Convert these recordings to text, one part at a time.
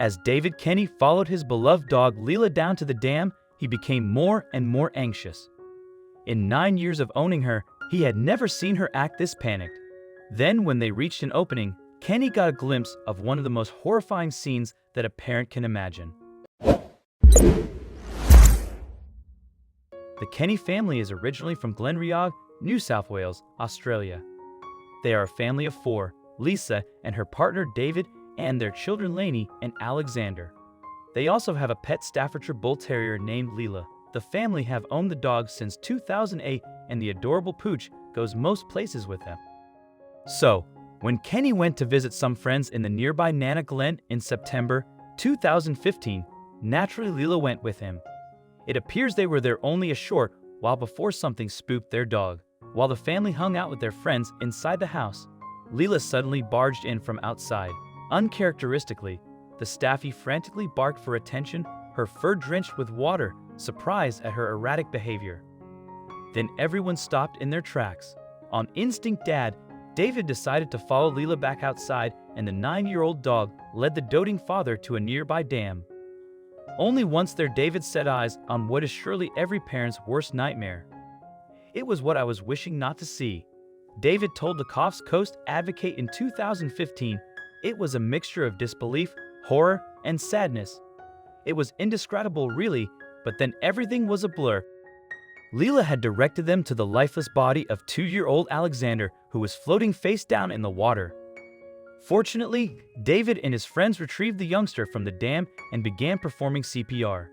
As David Kenny followed his beloved dog Leela down to the dam, he became more and more anxious. In 9 years of owning her, he had never seen her act this panicked. Then, when they reached an opening, Kenny got a glimpse of one of the most horrifying scenes that a parent can imagine. The Kenny family is originally from Glenrhiog, New South Wales, Australia. They are a family of 4, Lisa and her partner David, and their children Lainey and Alexander. They also have a pet Staffordshire Bull Terrier named Leela. The family have owned the dog since 2008, and the adorable pooch goes most places with them. So, when Kenny went to visit some friends in the nearby Nana Glen in September 2015, naturally Leela went with him. It appears they were there only a short while before something spooked their dog. While the family hung out with their friends inside the house, Leela suddenly barged in from outside. Uncharacteristically, the Staffy frantically barked for attention, her fur drenched with water, surprised at her erratic behavior. Then everyone stopped in their tracks. On instinct, David decided to follow Leela back outside, and the 9-year-old dog led the doting father to a nearby dam. Only once there David set eyes on what is surely every parent's worst nightmare. It was what I was wishing not to see. David told the Coffs Coast Advocate in 2015, it was a mixture of disbelief, horror, and sadness. It was indescribable really, but then everything was a blur. Leela had directed them to the lifeless body of 2-year-old Alexander, who was floating face down in the water. Fortunately, David and his friends retrieved the youngster from the dam and began performing CPR.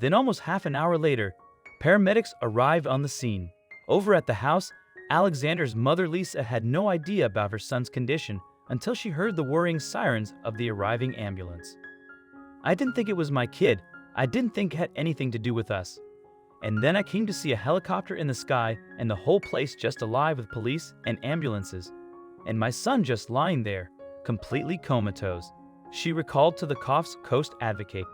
Then almost half an hour later, paramedics arrived on the scene. Over at the house, Alexander's mother Lisa had no idea about her son's condition until she heard the worrying sirens of the arriving ambulance. "I didn't think it was my kid. I didn't think it had anything to do with us. And then I came to see a helicopter in the sky and the whole place just alive with police and ambulances. And my son just lying there, completely comatose," she recalled to the Coffs Coast Advocate.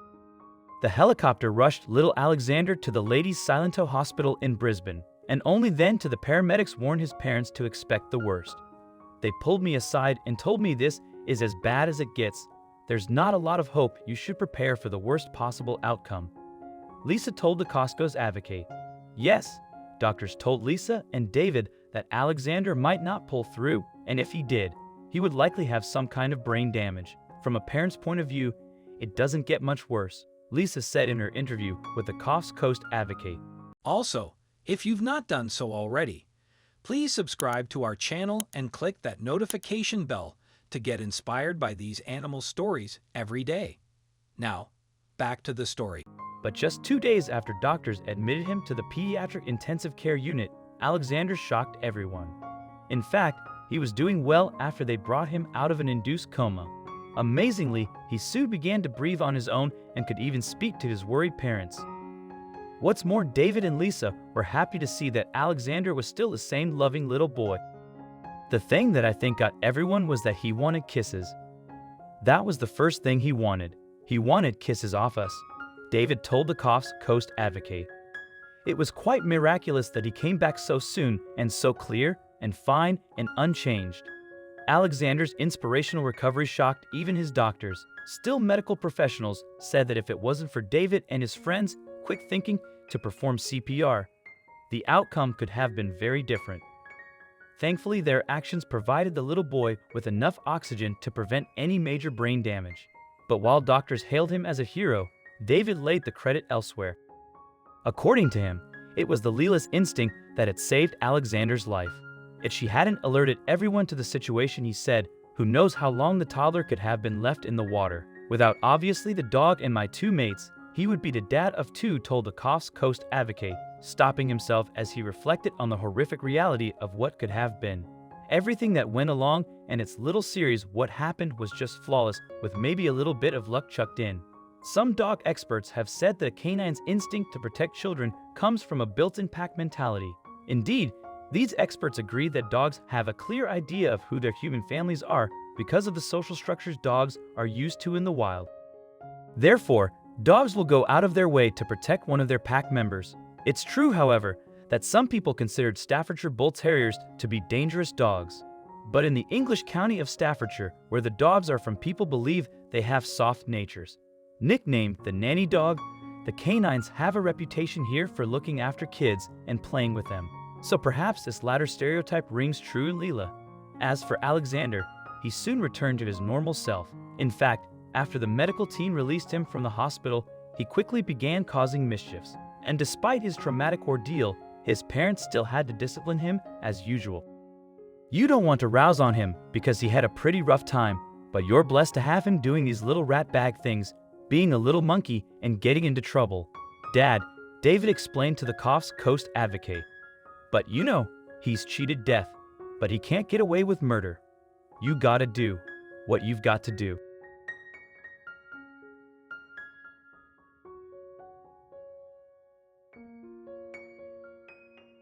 The helicopter rushed little Alexander to the Ladies Silento Hospital in Brisbane, and only then did the paramedics warn his parents to expect the worst. "They pulled me aside and told me this is as bad as it gets. There's not a lot of hope. You should prepare for the worst possible outcome," Lisa told the Costco's Advocate. Yes, doctors told Lisa and David that Alexander might not pull through, and if he did, he would likely have some kind of brain damage. From a parent's point of view, it doesn't get much worse, Lisa said in her interview with the Coffs Coast Advocate. Also, if you've not done so already, please subscribe to our channel and click that notification bell to get inspired by these animal stories every day. Now, back to the story. But just 2 days after doctors admitted him to the pediatric intensive care unit, Alexander shocked everyone. In fact, he was doing well after they brought him out of an induced coma. Amazingly, he soon began to breathe on his own and could even speak to his worried parents. What's more, David and Lisa were happy to see that Alexander was still the same loving little boy. The thing that I think got everyone was that he wanted kisses. That was the first thing he wanted. He wanted kisses off us, David told the Coffs Coast Advocate. It was quite miraculous that he came back so soon and so clear and fine and unchanged. Alexander's inspirational recovery shocked even his doctors. Still, medical professionals said that if it wasn't for David and his friends' quick thinking to perform CPR, the outcome could have been very different. Thankfully, their actions provided the little boy with enough oxygen to prevent any major brain damage. But while doctors hailed him as a hero, David laid the credit elsewhere. According to him, it was the Leela's instinct that had saved Alexander's life. If she hadn't alerted everyone to the situation, he said, who knows how long the toddler could have been left in the water. Without obviously the dog and my 2 mates, he would be the dad of 2, told the Coffs Coast Advocate, stopping himself as he reflected on the horrific reality of what could have been. Everything that went along and its little series, what happened was just flawless, with maybe a little bit of luck chucked in. Some dog experts have said that a canine's instinct to protect children comes from a built-in pack mentality. Indeed, these experts agree that dogs have a clear idea of who their human families are because of the social structures dogs are used to in the wild. Therefore, dogs will go out of their way to protect one of their pack members. It's true, however, that some people considered Staffordshire Bull Terriers to be dangerous dogs. but in the English county of Staffordshire, where the dogs are from people believe they have soft natures. Nicknamed the nanny dog, the canines have a reputation here for looking after kids and playing with them. So perhaps this latter stereotype rings true in Leela. As for Alexander, he soon returned to his normal self. In fact, after the medical team released him from the hospital, he quickly began causing mischiefs. And despite his traumatic ordeal, his parents still had to discipline him as usual. You don't want to rouse on him because he had a pretty rough time, but you're blessed to have him doing these little rat bag things, being a little monkey and getting into trouble. Dad, David explained to the Coffs Coast advocate. But you know, he's cheated death, but he can't get away with murder. You gotta do what you've got to do.